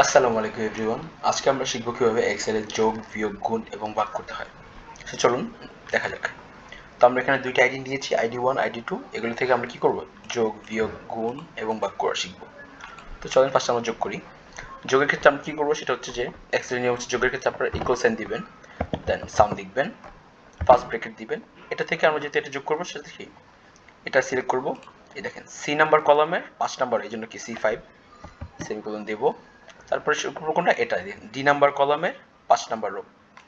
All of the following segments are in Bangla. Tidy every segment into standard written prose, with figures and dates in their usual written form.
আসসালামু আলাইকুম এভরিওয়ান। আজকে আমরা শিখব কিভাবে এক্সেলে যোগ, বিয়োগ, গুণ এবং ভাগ করতে হয়। সো চলুন দেখা যাক। তো আমরা এখানে দুইটা আইডি নিয়েছি, আইডি 1, আইডি 2। এগুলো থেকে আমরা কি করব? যোগ, বিয়োগ, গুণ এবং ভাগ করা শিখব। তো চলুন ফার্স্ট আমরা যোগ করি। যোগের ক্ষেত্রে আমরা কি করব সেটা হচ্ছে যে এক্সেলের নিয়ম হচ্ছে যোগের ক্ষেত্রে আপনারা ইকুয়াল সাইন দিবেন, দেন সাম লিখবেন, ফার্স্ট ব্র্যাকেট দিবেন। এটা থেকে আমরা যেটা এটা যোগ করব সেটা কি এটা সিলেক্ট করব। এই দেখেন সি নাম্বার কলামের 5 নাম্বার, এই জন্য কি C5 সেমিকোলন দেব। তারপরে কোনটা এটা ডি নাম্বার কলামে 5 নাম্বার রো,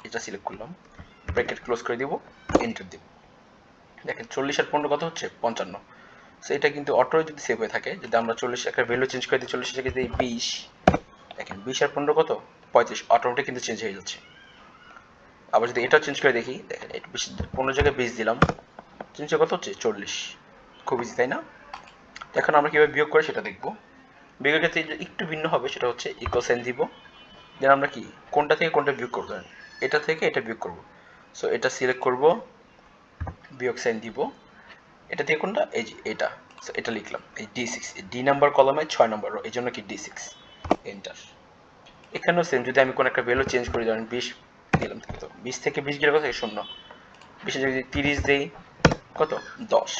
এটা সিলেক্ট করলাম, ব্র্যাকেট ক্লোজ করে দিব, এন্টার দেব। দেখেন 40 আর 15 কত হচ্ছে 55। সো এটা কিন্তু অটো যদি সেভ হয়ে থাকে, যদি আমরা 40 একটা ভ্যালু চেঞ্জ করে দিই, 40 থেকে দিই 20, দেখেন 20 আর 15 কত 35, অটোমেটিক কিন্তু চেঞ্জ হয়ে যাচ্ছে। আবার যদি এটা চেঞ্জ করে দেখি, দেখেন 15 জায়গায় 20 দিলাম, চেঞ্জ কত হচ্ছে 40। খুব ইজি তাই না? এখন আমরা কিভাবে বিয়োগ করে সেটা দেখবো। বিয়োগের ক্ষেত্রে একটু ভিন্ন হবে, সেটা হচ্ছে ইকুয়াল সাইন দিব, দেন আমরা কি কোনটা থেকে কোনটা বিয়োগ করবো, এটা থেকে এটা বিয়োগ করব। সো এটা সিলেক্ট করব, বিয়োগ সাইন দিব, এটা থেকে কোনটা এই যে এটা, সো এটা লিখলাম এই D6, ডি নাম্বার কলামে 6 নাম্বার রো, এই জন্য কি D6, এন্টার। এখানেও সেম, যদি আমি কোনো একটা ভ্যালু চেঞ্জ করি, ধরেন 20 দিলাম, তো 20 থেকে 20 গেলে কত 0, 20 যদি 30 দেই কত 10।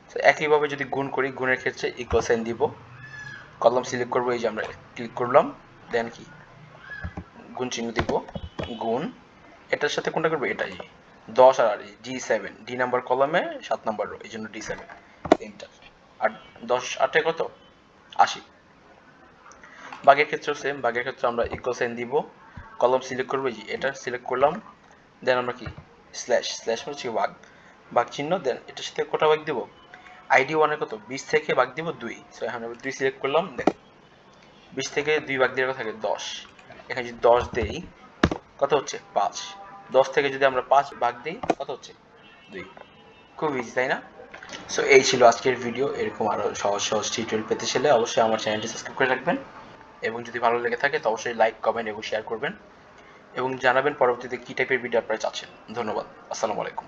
তো একইভাবে যদি গুণ করি, গুণের ক্ষেত্রে ইকুয়াল সাইন দিব, কলম সিলেক্ট করবো, এই যে আমরা ক্লিক করলাম, দেন কি গুণ চিহ্ন দিব, গুণ, এটার সাথে কোনটা করবো এটাই 10 আর D7, ডি নাম্বার কলামে 7 নাম্বার রো, এই জন্য D7, এন্টার। আর 10 8 কত 80। ভাগের ক্ষেত্রেও সেম, ভাগের ক্ষেত্রে আমরা ইকুয়াল সাইন দিব, কলম সিলেক্ট করবো, এই যে এটা সিলেক্ট করলাম, দেন আমরা কি স্ল্যাশ, স্ল্যাশ হচ্ছে ভাগ, ভাগ চিহ্ন, দেন এটার সাথে কটা ভাগ দিব, আইডি 1 এর কত 20 থেকে ভাগ দিব 2, সো এখন আমরা 2 সিলেক্ট করলাম, দেন 20 থেকে 2 ভাগ দিলে কত থাকে 10। এখানে যদি 10 দেই কত হচ্ছে 5, 10 থেকে যদি আমরা 5 ভাগ দিই কত হচ্ছে 2। খুব ইজি তাই না? সো এই ছিল আজকের ভিডিও। এরকম আরো সহজ সহজ টিউটোরিয়াল পেতে চাইলে অবশ্যই আমার চ্যানেলটি সাবস্ক্রাইব করে রাখবেন, এবং যদি ভালো লেগে থাকে তো অবশ্যই লাইক, কমেন্ট এবং শেয়ার করবেন, এবং জানাবেন পরবর্তীতে কি টাইপের ভিডিও আপনারা চাচ্ছেন। ধন্যবাদ। আসসালামু আলাইকুম।